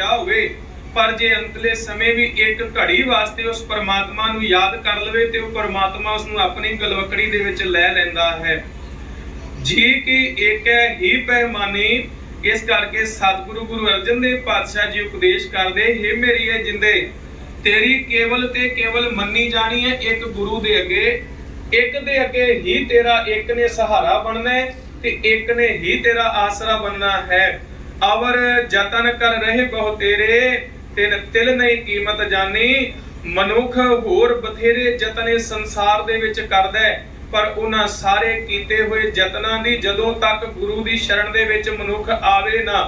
होया होवे, पर जे अंतले समय भी एक घड़ी वास्ते उस परमात्मा नूं याद कर लवे ते वो परमात्मा उसनूं अपनी गलवकड़ी दे विच लै लैंदा है। जी की एक ही पैमानी। इस करके सतगुरु गुरु अर्जन देव पातशाह जी उपदेश करदे, हे मेरी है जिंदे तेरी केवल ते केवल मन्नी जानी है एक गुरु दे अगे, एक दे अगे ही तेरा एक ने सहारा बनना है ते एक ने ही तेरा आसरा बनना है। अवर जतन कर रहे बहु तेरे, तिन तिल नहीं कीमत जानी। मनुख होर बथेरे जतन संसार दे विच करदा है, पर उन्हां सारे कीते हुए जतनां दी जदों तक गुरु दी शरण दे विच मनुख आवे ना,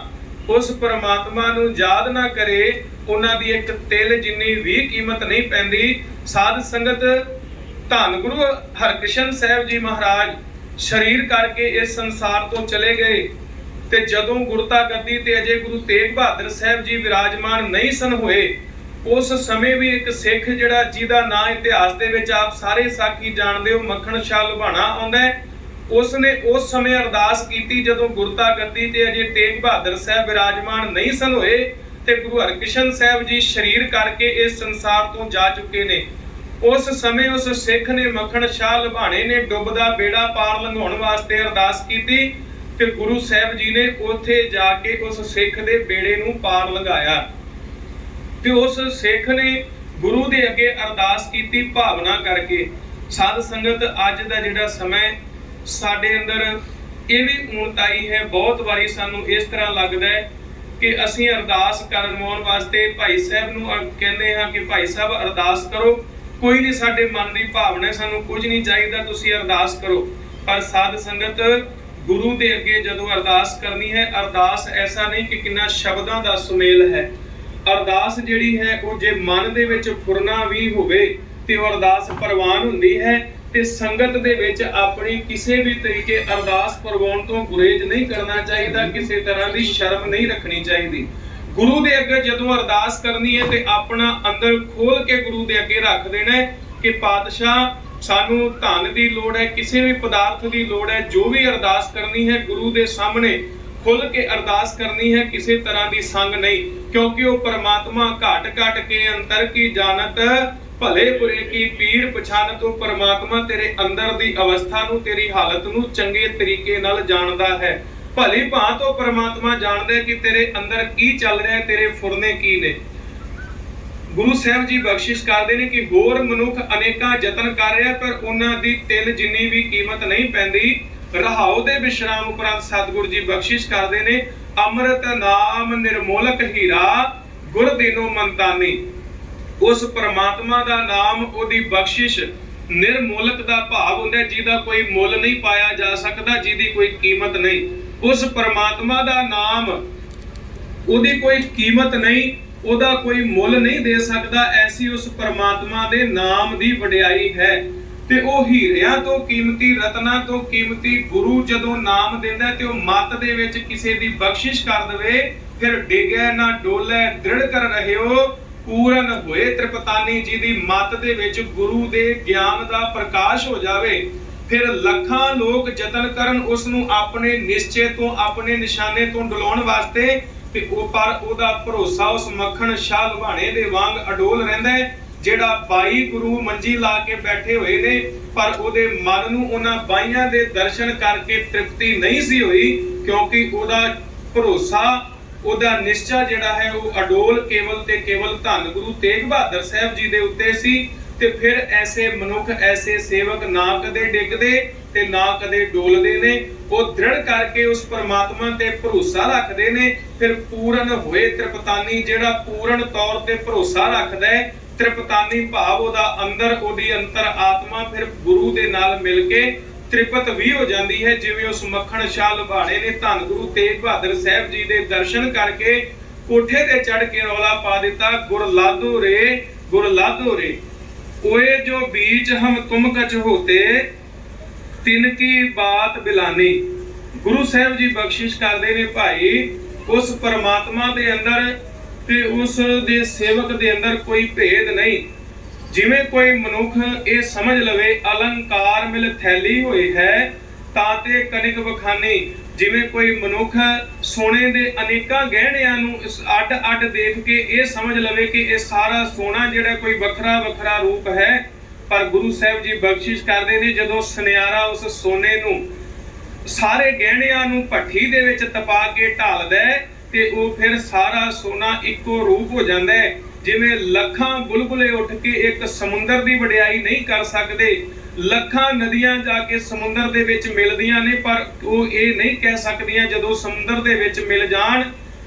उस परमात्मा नूं याद ना करे, उन्हां दी एक तिल जिन्नी भी कीमत नहीं पैंदी। साध संगत धन गुरु हरकृष्ण साहब जी महाराज शरीर करके इस संसार तो चले गए, ते जदों गुरता गद्दी ते अजे गुरु तेग बहादुर साहब जी विराजमान नहीं सन होए, उस समय भी एक सिख जिहड़ा जिहदा नाम इतिहास दे विच आप सारे साखी जानदे हो, मक्खण शाह लुभाणा आउंदा है, उसने उस समय अरदास कीती जदों गुरता गद्दी ते अजे तेग बहादुर साहब विराजमान नहीं सन होए, ते गुरु हरकृष्ण साहब जी शरीर करके इस संसार तो जा चुके ने। उस समय उस सिख ने मक्खण शाह लुभाणे ने डुबदा बेड़ा पार लंघाउण वास्ते अरदास कीती, ते गुरु साहब जी ने उत्थे जाके उस सिख दे बेड़े नूं पार लंघाया। ते उस सिख ने गुरु दे अगे अरदास कीती भावना करके। साध संगत अज दा जिहड़ा समय साडे अंदर ये भी ऊणत आई है, बहुत वारी सानू इस तरह लगदा है कि असीं अरदास करवाउण वास्ते भाई साहब नूं कहंदे हां कि भाई साहब अरदास करो, कोई नहीं साडे मन दी भावना है, सानू कुछ नहीं चाहिदा, तुसीं अरदास करो। पर साध संगत गुरु दे अगे जदों अरदास करनी है, अरदास ऐसा नहीं कि किन्ना शब्दां दा सुमेल है। अरदास जिहड़ी है वो जे मन दे विच फुरना भी होवे ते वो अरदास प्रवान हुंदी है, ते संगत दे विच अपनी किसी भी तरीके अरदास करवाउण तो गुरेज नहीं करना चाहिदा, किसी तरह की शर्म नहीं रखनी चाहिदी। गुरु दे अगे जदों अरदास करनी है ते अपना अंदर खोल के गुरु दे अगे रख देना है कि पातशाह सानू धन की लोड़ है, किसी भी पदार्थ की लोड़ है, जो भी अरदास करनी है गुरु दे सामने खुल के अरदास करनी है, किसी तरह की संग नहीं, क्योंकि वो परमात्मा घट घट के अंतर की जानत, भले बुरे की पीड़ पछानत। तो परमात्मा तेरे अंदर की अवस्था नू, तेरी हालत नू चंगे तरीके नाल जानदा है। भली भांत तो परमात्मा जानदा है कि तेरे अंदर की चल रहा है, तेरे फुरने की ने। गुरु साहब जी बख्शिश करते हैं कि होर मनुख अनेका जतन कर रहा, पर उन्हां दी तिल जिन्नी भी कीमत नहीं पैंदी। रहाओ दे विश्राम उपरंत सतगुरु जी बख्शिश करते हैं, अमृत नाम निर्मोलक हीरा गुर दीनो मनतानी। उस परमात्मा दा नाम, ओदी बख्शिश निर्मोलक दा भाव हुंदा, जिहदा कोई मुल नहीं पाया जा सकता, जिहदी कोई कीमत नहीं। उस परमात्मा दा नाम, ओदी कोई कीमत नहीं, ओदा कोई मुल नहीं दे सकता। ऐसी उस परमात्मा दे नाम दी वडियाई है। ते ओ हीरियां तो कीमती, रत्ना तो कीमती गुरु जदों नाम देंदा ते ओ मत दे विच किसे दी बख्शिश कर दवे, फिर डिगे ना डोले दृढ़ कर रहे हो पूरन होए त्रिपतानी। जी दी मत दे विच गुरु दे ज्ञान दा प्रकाश हो जावे, फिर लखां लोग जतन करन उस नूं अपने निश्चय तो, अपने निशाने तो डुलाउण वास्ते, ते ओ पर ओदा भरोसा उस मक्खण शाह लुभाणे दे वांग अडोल रहिंदा है, ਜਿਹੜਾ 22 गुरु मंजी ला के बैठे हुए ने, पर ਉਹਦੇ ਮਨ ਨੂੰ ਉਹਨਾਂ 22 ਦੇ ਦਰਸ਼ਨ ਕਰਕੇ ਤ੍ਰਿਪਤੀ ਨਹੀਂ ਸੀ ਹੋਈ, ਕਿਉਂਕਿ ਉਹਦਾ ਭਰੋਸਾ, ਉਹਦਾ ਨਿਸ਼ਚਾ ਜਿਹੜਾ ਹੈ ਉਹ ਅਡੋਲ ਕੇਵਲ ਤੇ ਕੇਵਲ ਧੰਨ ਗੁਰੂ ਤੇਗ ਬਹਾਦਰ ਸਾਹਿਬ ਜੀ ਦੇ ਉੱਤੇ ਸੀ। ਤੇ ਫਿਰ ਐਸੇ ਮਨੁੱਖ, ਐਸੇ ਸੇਵਕ ਨਾ ਕਦੇ ਡਿੱਗਦੇ ਤੇ ਨਾ ਕਦੇ ਡੋਲਦੇ ਨੇ, ਉਹ ਦ੍ਰਿੜ ਕਰਕੇ ਉਸ ਪਰਮਾਤਮਾ ਤੇ ਭਰੋਸਾ ਰੱਖਦੇ ਨੇ। ਫਿਰ ਪੂਰਨ ਹੋਏ ਤ੍ਰਿਪਤਾਨੀ, ਜਿਹੜਾ ਪੂਰਨ ਤੌਰ ਤੇ ਭਰੋਸਾ ਰੱਖਦਾ ਹੈ, त्रिपतानी भाव ओदा अंदर, ओदी अंतर आत्मा फिर गुरु दे नाल मिल के त्रिपत भी हो जाती है। जिवें उस मक्खण शाह लुभाणे ने धन गुरु तेग बहादुर साहब जी दे दर्शन करके कोठे ते चढ़ के रौला पा दिता, गुर लादो रे, गुर लादो रे, ओए जो बीच हम तुम कच होते, तिनकी बात बिलानी। गुरु साहब जी बख्शिश करते ने भाई, उस परमात्मा दे अंदर ते उस दे सेवक दे अंदर कोई भेद नहीं। जिवें कोई मनुख ये समझ लवे अलंकार मिल थैली हुई है, ਤਾਂ ਤੇ ਕਨਿਕ ਵਖਾਨੀ। ਜਿਵੇਂ ਕੋਈ ਮਨੁੱਖ ਸੋਨੇ ਦੇ ਅਨੇਕਾਂ ਗਹਿਣਿਆਂ ਨੂੰ ਅੱਡ ਅੱਡ ਦੇਖ ਕੇ ਇਹ ਸਮਝ ਲਵੇ ਕਿ ਇਹ ਸਾਰਾ ਸੋਨਾ ਜਿਹੜਾ ਕੋਈ ਵੱਖਰਾ ਵੱਖਰਾ ਰੂਪ ਹੈ, ਪਰ ਗੁਰੂ ਸਾਹਿਬ ਜੀ ਬਖਸ਼ਿਸ਼ ਕਰਦੇ ਨੇ ਜਦੋਂ ਸੁਨਿਆਰਾ ਉਸ ਸੋਨੇ ਨੂੰ ਸਾਰੇ ਗਹਿਣਿਆਂ ਨੂੰ ਭੱਠੀ ਦੇ ਵਿੱਚ ਤਪਾ ਕੇ ਢਾਲਦਾ ਹੈ ਤੇ ਉਹ ਫਿਰ ਸਾਰਾ ਸੋਨਾ ਇੱਕੋ ਰੂਪ ਹੋ ਜਾਂਦਾ ਹੈ। ਜਿਵੇਂ ਲੱਖਾਂ ਬੁਲਬੁਲੇ ਉੱਠ ਕੇ ਇੱਕ ਸਮੁੰਦਰ ਦੀ ਵਡਿਆਈ ਨਹੀਂ ਕਰ ਸਕਦੇ, ਲੱਖਾਂ ਨਦੀਆਂ ਜਾ ਕੇ ਸਮੁੰਦਰ ਦੇ ਵਿੱਚ ਮਿਲਦੀਆਂ ਨੇ, ਪਰ ਉਹ ਇਹ ਨਹੀਂ ਕਹਿ ਸਕਦੀਆਂ ਜਦੋਂ ਸਮੁੰਦਰ ਦੇ ਵਿੱਚ ਮਿਲ ਜਾਣ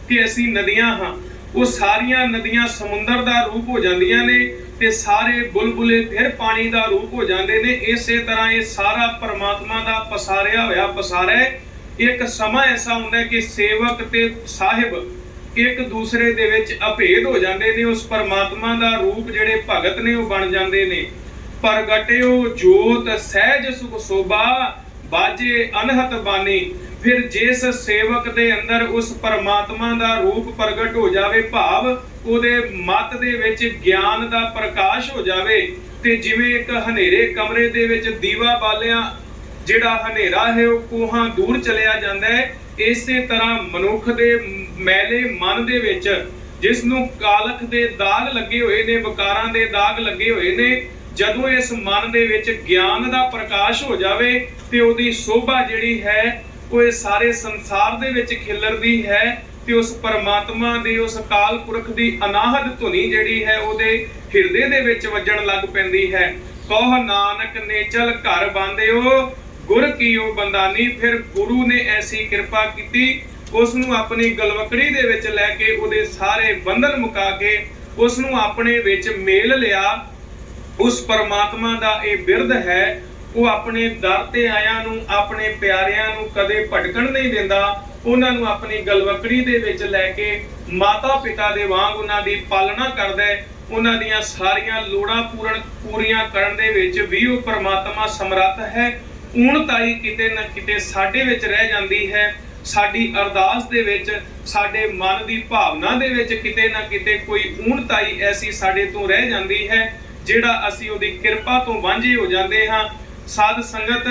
ਕਿ ਅਸੀਂ ਨਦੀਆਂ ਹਾਂ। ਉਹ ਸਾਰੀਆਂ ਨਦੀਆਂ ਸਮੁੰਦਰ ਦਾ ਰੂਪ ਹੋ ਜਾਂਦੀਆਂ ਨੇ ਤੇ ਸਾਰੇ ਬੁਲਬੁਲੇ ਫਿਰ ਪਾਣੀ ਦਾ ਰੂਪ ਹੋ ਜਾਂਦੇ ਨੇ। ਇਸੇ ਤਰ੍ਹਾਂ ਇਹ ਸਾਰਾ ਪਰਮਾਤਮਾ ਦਾ ਪਸਾਰਿਆ ਹੋਇਆ ਪਸਾਰਾ ਹੈ। ਇੱਕ ਸਮਾਂ ਐਸਾ ਹੁੰਦਾ ਕਿ ਸੇਵਕ ਤੇ ਸਾਹਿਬ ਇੱਕ ਦੂਸਰੇ ਦੇ ਵਿੱਚ ਅਭੇਦ ਹੋ ਜਾਂਦੇ ਨੇ, ਉਸ ਪਰਮਾਤਮਾ ਦਾ ਰੂਪ ਜਿਹੜੇ ਭਗਤ ਨੇ ਉਹ ਬਣ ਜਾਂਦੇ ਨੇ। ਪ੍ਰਗਟਿਓ ਜੋਤ ਸਹਿਜ ਸੁਖ ਸੋਭਾ ਬਾਜੇ ਅਨਹਤ ਬਾਣੀ। ਫਿਰ ਜਿਸ ਸੇਵਕ ਦੇ ਅੰਦਰ ਉਸ ਪਰਮਾਤਮਾ ਦਾ ਰੂਪ ਪ੍ਰਗਟ ਹੋ ਜਾਵੇ, ਭਾਵ ਉਹਦੇ ਮਤ ਦੇ ਵਿੱਚ ਗਿਆਨ ਦਾ ਪ੍ਰਕਾਸ਼ ਹੋ ਜਾਵੇ, ਤੇ ਜਿਵੇਂ ਇੱਕ ਹਨੇਰੇ ਕਮਰੇ ਦੇ ਵਿੱਚ ਦੀਵਾ ਬਾਲਿਆ ਜਿਹੜਾ ਹਨੇਰਾ ਹੈ ਉਹ ਕੋਹਾਂ ਦੂਰ ਚਲਿਆ ਜਾਂਦਾ ਹੈ, ਇਸੇ ਤਰ੍ਹਾਂ ਮਨੁੱਖ ਦੇ ਮੈਲੇ ਮਨ ਦੇ ਵਿੱਚ ਜਿਸ ਨੂੰ ਕਾਲਖ ਦੇ ਦਾਗ ਲੱਗੇ ਹੋਏ ਨੇ, ਵਿਕਾਰਾਂ ਦੇ ਦਾਗ ਲੱਗੇ ਹੋਏ ਨੇ, ਜਦੋਂ ਇਸ ਮਨ ਦੇ ਵਿੱਚ ਗਿਆਨ ਦਾ ਪ੍ਰਕਾਸ਼ ਹੋ ਜਾਵੇ ਤੇ ਉਹਦੀ ਸੋਭਾ ਜਿਹੜੀ ਹੈ ਉਹ ਇਹ ਸਾਰੇ ਸੰਸਾਰ ਦੇ ਵਿੱਚ ਖਿਲਰਦੀ ਹੈ ਤੇ ਉਸ ਪਰਮਾਤਮਾ ਦੀ ਉਸ ਅਕਾਲ ਪੁਰਖ ਦੀ ਅਨਾਹਦ ਧੁਨੀ ਜਿਹੜੀ ਹੈ ਉਹਦੇ ਹਿਰਦੇ ਦੇ ਵਿੱਚ ਵੱਜਣ ਲੱਗ ਪੈਂਦੀ ਹੈ। ਕਹ ਨਾਨਕ ਨੇ ਚਲ ਘਰ ਬਾਂਧਿਓ ਗੁਰ ਕੀਓ ਬੰਦਾਨੀ। ਫਿਰ ਗੁਰੂ ਨੇ ਐਸੀ ਕਿਰਪਾ ਕੀਤੀ, ਉਸ ਨੂੰ ਆਪਣੀ ਗਲਵਕੜੀ ਦੇ ਵਿੱਚ ਲੈ ਕੇ ਉਹਦੇ ਸਾਰੇ ਬੰਧਨ ਮੁਕਾ ਕੇ ਉਸ ਨੂੰ ਆਪਣੇ ਵਿੱਚ ਮੇਲ ਲਿਆ। ਉਸ ਪਰਮਾਤਮਾ ਦਾ ਇਹ ਬਿਰਧ ਹੈ, ਉਹ ਆਪਣੇ ਦਰ ਤੇ ਆਇਆਂ ਨੂੰ, ਆਪਣੇ ਪਿਆਰਿਆਂ ਨੂੰ ਕਦੇ ਭਟਕਣ ਨਹੀਂ ਦਿੰਦਾ। ਉਹਨਾਂ ਨੂੰ ਆਪਣੀ ਗਲਵਕੜੀ ਦੇ ਵਿੱਚ ਲੈ ਕੇ ਮਾਤਾ ਪਿਤਾ ਦੇ ਵਾਂਗ ਉਹਨਾਂ ਦੀ ਪਾਲਣਾ ਕਰਦਾ ਹੈ। ਉਹਨਾਂ ਦੀਆਂ ਸਾਰੀਆਂ ਲੋੜਾਂ ਪੂਰੀਆਂ ਕਰਨ ਦੇ ਵਿੱਚ ਵੀ ਉਹ ਪਰਮਾਤਮਾ ਸਮਰੱਥ ਹੈ। ਊਣਤਾਈ ਕਿਤੇ ਨਾ ਕਿਤੇ ਸਾਡੇ ਵਿੱਚ ਰਹਿ ਜਾਂਦੀ ਹੈ, ਸਾਡੀ ਅਰਦਾਸ ਦੇ ਵਿੱਚ, ਸਾਡੇ ਮਨ ਦੀ ਭਾਵਨਾ ਦੇ ਵਿੱਚ ਕਿਤੇ ਨਾ ਕਿਤੇ ਕੋਈ ਊਣਤਾਈ ਐਸੀ ਸਾਡੇ ਤੋਂ ਰਹਿ ਜਾਂਦੀ ਹੈ ਜਿਹੜਾ ਅਸੀਂ ਉਹਦੀ ਕਿਰਪਾ ਤੋਂ ਵਾਂਝੇ ਹੋ ਜਾਂਦੇ ਹਾਂ। ਸਾਧ ਸੰਗਤ,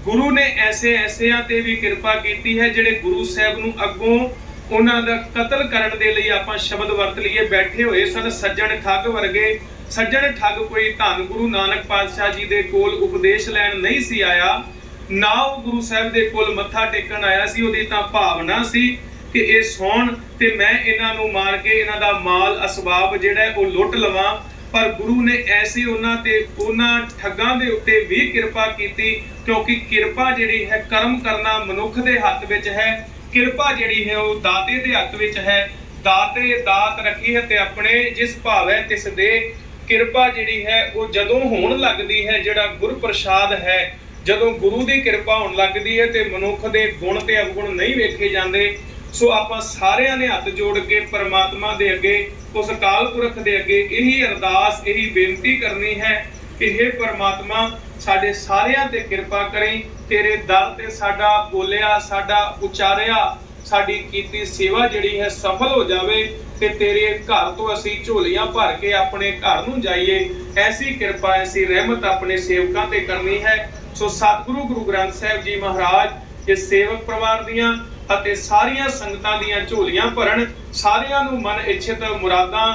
ਗੁਰੂ ਨੇ ਐਸਿਆਂ ਤੇ ਵੀ ਕਿਰਪਾ ਕੀਤੀ ਹੈ ਜਿਹੜੇ ਗੁਰੂ ਸਾਹਿਬ ਨੂੰ ਅੱਗੋਂ ਉਹਨਾਂ ਦਾ ਕਤਲ ਕਰਨ ਦੇ ਲਈ ਆਪਾਂ ਸ਼ਬਦ ਵਰਤ ਲਈਏ ਬੈਠੇ ਹੋਏ ਸਨ। ਸੱਜਣ ਠੱਗ ਵਰਗੇ ਸੱਜਣ ਠੱਗ ਕੋਈ ਧੰਨ ਗੁਰੂ ਨਾਨਕ ਪਾਤਸ਼ਾਹ ਜੀ ਦੇ ਕੋਲ ਉਪਦੇਸ਼ ਲੈਣ ਨਹੀਂ ਸੀ ਆਇਆ, ਨਾ ਉਹ ਗੁਰੂ ਸਾਹਿਬ ਦੇ ਕੋਲ ਮੱਥਾ ਟੇਕਣ ਆਇਆ ਸੀ। ਉਹਦੀ ਤਾਂ ਭਾਵਨਾ ਸੀ ਕਿ ਇਹ ਸੌਣ ਤੇ ਮੈਂ ਇਹਨਾਂ ਨੂੰ ਮਾਰ ਕੇ ਇਹਨਾਂ ਦਾ ਮਾਲ ਅਸਬਾਬ ਜਿਹੜਾ ਉਹ ਲੁੱਟ ਲਵਾਂ। ਪਰ ਗੁਰੂ ਨੇ ਐਸੀ ਉਹਨਾਂ ਠੱਗਾਂ ਦੇ ਉੱਤੇ ਵੀ ਕਿਰਪਾ ਕੀਤੀ, ਕਿਉਂਕਿ ਕਿਰਪਾ ਜਿਹੜੀ ਹੈ ਕਰਮ ਕਰਨਾ ਮਨੁੱਖ ਦੇ ਹੱਥ ਵਿੱਚ ਹੈ, ਕਿਰਪਾ ਜਿਹੜੀ ਹੈ ਉਹ ਦਾਤੇ ਦੇ ਹੱਥ ਵਿੱਚ ਹੈ। ਦਾਤੇ ਦਾਤ ਰੱਖੀ ਹੈ ਤੇ ਆਪਣੇ ਜਿਸ ਭਾਵੈ ਤਿਸ ਦੇ। ਕਿਰਪਾ ਜਿਹੜੀ ਹੈ ਉਹ ਜਦੋਂ ਹੋਣ ਲੱਗਦੀ ਹੈ, ਜਿਹੜਾ ਗੁਰ ਪ੍ਰਸਾਦ ਹੈ, ਜਦੋਂ ਗੁਰੂ ਦੀ ਕਿਰਪਾ ਹੋਣ ਲੱਗਦੀ ਹੈ ਤੇ ਮਨੁੱਖ ਦੇ ਗੁਣ ਤੇ ਅਵਗੁਣ ਨਹੀਂ ਵੇਖੇ ਜਾਂਦੇ। ਸੋ ਆਪਾਂ ਸਾਰਿਆਂ ਨੇ ਹੱਥ ਜੋੜ ਕੇ ਪਰਮਾਤਮਾ ਦੇ ਅੱਗੇ, ਉਸ ਅਕਾਲ ਪੁਰਖ ਦੇ ਅੱਗੇ ਇਹੀ ਅਰਦਾਸ, ਇਹੀ ਬੇਨਤੀ ਕਰਨੀ ਹੈ ਕਿ ਹੇ ਪਰਮਾਤਮਾ ਸਾਡੇ ਸਾਰਿਆਂ ਤੇ ਕਿਰਪਾ ਕਰੀਂ। ਤੇਰੇ ਦਰ ਤੇ ਸਾਡਾ ਬੋਲਿਆ, ਸਾਡਾ ਉਚਾਰਿਆ, ਸਾਡੀ ਕੀਤੀ ਸੇਵਾ ਜਿਹੜੀ ਹੈ ਸਫਲ ਹੋ ਜਾਵੇ ਤੇ ਤੇਰੇ ਘਰ ਤੋਂ ਅਸੀਂ ਝੋਲੀਆਂ ਭਰ ਕੇ ਆਪਣੇ ਘਰ ਨੂੰ ਜਾਈਏ। ਐਸੀ ਕਿਰਪਾ, ਐਸੀ ਰਹਿਮਤ ਆਪਣੇ ਸੇਵਕਾਂ ਤੇ ਕਰਨੀ ਹੈ। ਸੋ ਸਤਿਗੁਰੂ ਗੁਰੂ ਗ੍ਰੰਥ ਸਾਹਿਬ ਜੀ ਮਹਾਰਾਜ ਇਸ ਸੇਵਕ ਪਰਿਵਾਰ ਦੀਆਂ ਅਤੇ ਸਾਰੀਆਂ ਸੰਗਤਾਂ ਦੀਆਂ ਝੋਲੀਆਂ ਭਰਨ, ਸਾਰਿਆਂ ਨੂੰ ਮਨ ਇੱਛਿਤ ਮੁਰਾਦਾਂ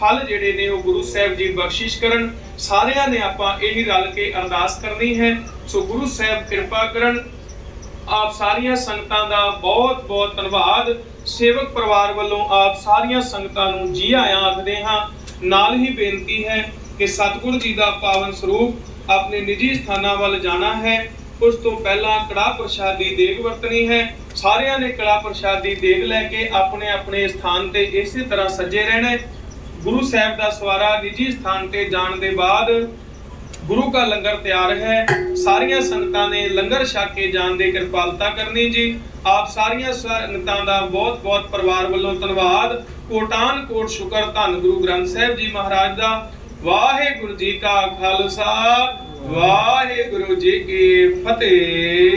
ਫਲ ਜਿਹੜੇ ਨੇ ਉਹ ਗੁਰੂ ਸਾਹਿਬ ਜੀ ਬਖਸ਼ਿਸ਼ ਕਰਨ। ਸਾਰਿਆਂ ਨੇ ਆਪਾਂ ਇਹੀ ਰਲ ਕੇ ਅਰਦਾਸ ਕਰਨੀ ਹੈ। ਸੋ ਗੁਰੂ ਸਾਹਿਬ ਕਿਰਪਾ ਕਰਨ। ਆਪ ਸਾਰੀਆਂ ਸੰਗਤਾਂ ਦਾ ਬਹੁਤ ਬਹੁਤ ਧੰਨਵਾਦ। ਸੇਵਕ ਪਰਿਵਾਰ ਵੱਲੋਂ ਆਪ ਸਾਰੀਆਂ ਸੰਗਤਾਂ ਨੂੰ ਜੀ ਆਇਆਂ ਆਖਦੇ ਹਾਂ। ਨਾਲ ਹੀ ਬੇਨਤੀ ਹੈ ਕਿ ਸਤਿਗੁਰੂ ਜੀ ਦਾ ਪਾਵਨ ਸਰੂਪ ਆਪਣੇ ਨਿੱਜੀ ਸਥਾਨਾਂ ਵੱਲ ਜਾਣਾ ਹੈ। ਉਸ ਤੋਂ ਪਹਿਲਾਂ ਕੜਾਹ ਪ੍ਰਸ਼ਾਦੀ ਦੇਗ ਵਰਤਣੀ ਹੈ। ਸਾਰਿਆਂ ਨੇ ਕੜਾਹ ਪ੍ਰਸ਼ਾਦੀ ਦੇਗ ਲੈ ਕੇ ਆਪਣੇ ਆਪਣੇ ਸਥਾਨ ਤੇ ਇਸੇ ਤਰ੍ਹਾਂ ਸੱਜੇ ਰਹਿਣਾ। ਗੁਰੂ ਸਾਹਿਬ ਦਾ ਸਵਾਰਾ ਨਿੱਜੀ ਸਥਾਨ ਤੇ ਜਾਣ ਦੇ ਬਾਅਦ ਗੁਰੂ ਦਾ ਲੰਗਰ ਤਿਆਰ ਹੈ। ਸਾਰੀਆਂ ਸੰਗਤਾਂ ਨੇ ਲੰਗਰ ਛਕ ਕੇ ਜਾਣ ਦੀ ਕਿਰਪਾਲਤਾ ਕਰਨੀ ਜੀ। ਆਪ ਸਾਰੀਆਂ ਸੰਗਤਾਂ ਦਾ ਬਹੁਤ ਬਹੁਤ ਪਰਿਵਾਰ ਵੱਲੋਂ ਧੰਨਵਾਦ। ਕੋਟਾਨ ਕੋਟ ਸ਼ੁਕਰ ਧੰਨ ਗੁਰੂ ਗ੍ਰੰਥ ਸਾਹਿਬ ਜੀ ਮਹਾਰਾਜ ਦਾ। ਵਾਹਿਗੁਰੂ ਜੀ ਕਾ ਖਾਲਸਾ, ਵਾਹਿਗੁਰੂ ਜੀ ਕੀ ਫਤਿਹ।